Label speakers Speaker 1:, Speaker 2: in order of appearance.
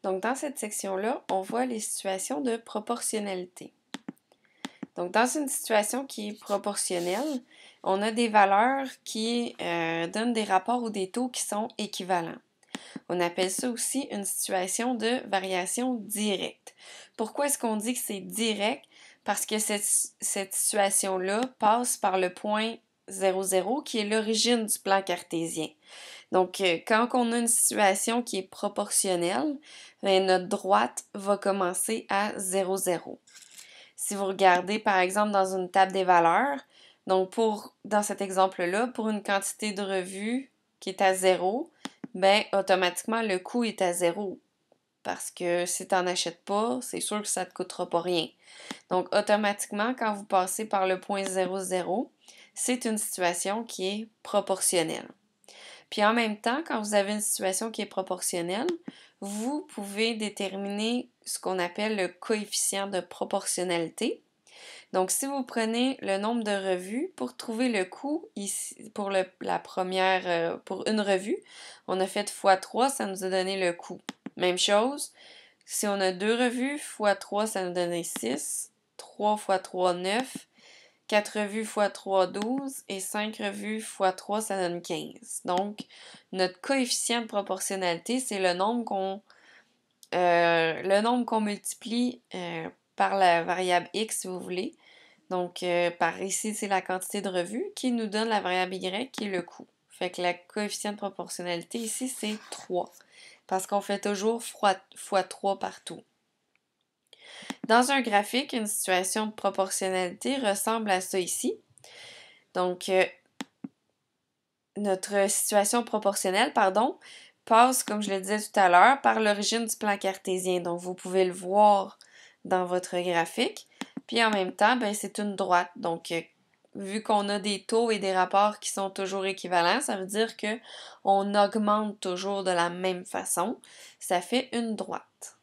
Speaker 1: Donc, dans cette section-là, on voit les situations de proportionnalité. Donc, dans une situation qui est proportionnelle, on a des valeurs qui donnent des rapports ou des taux qui sont équivalents. On appelle ça aussi une situation de variation directe. Pourquoi est-ce qu'on dit que c'est direct? Parce que cette situation-là passe par le point 0, 0 qui est l'origine du plan cartésien. Donc, quand on a une situation qui est proportionnelle, bien, notre droite va commencer à 0, 0. Si vous regardez, par exemple, dans une table des valeurs, donc dans cet exemple-là, pour une quantité de revues qui est à 0, bien, automatiquement, le coût est à 0. Parce que si tu n'en achètes pas, c'est sûr que ça ne te coûtera pas rien. Donc, automatiquement, quand vous passez par le point 0, 0, c'est une situation qui est proportionnelle. Puis en même temps, quand vous avez une situation qui est proportionnelle, vous pouvez déterminer ce qu'on appelle le coefficient de proportionnalité. Donc, si vous prenez le nombre de revues pour trouver le coût ici pour la première, pour une revue, on a fait x3, ça nous a donné le coût. Même chose, si on a 2 revues, x3, ça nous donne 6, 3 x 3, 9, 4 revues x 3, 12 et 5 revues x 3, ça donne 15. Donc, notre coefficient de proportionnalité, c'est le nombre qu'on multiplie par la variable x, si vous voulez. Donc, par ici, c'est la quantité de revues qui nous donne la variable y, qui est le coût. Fait que la coefficient de proportionnalité ici, c'est 3. Parce qu'on fait toujours x3 partout. Dans un graphique, une situation de proportionnalité ressemble à ça ici. Donc, notre situation proportionnelle, passe, comme je le disais tout à l'heure, par l'origine du plan cartésien. Donc, vous pouvez le voir dans votre graphique. Puis, en même temps, ben, c'est une droite. Donc, vu qu'on a des taux et des rapports qui sont toujours équivalents, ça veut dire qu'on augmente toujours de la même façon. Ça fait une droite.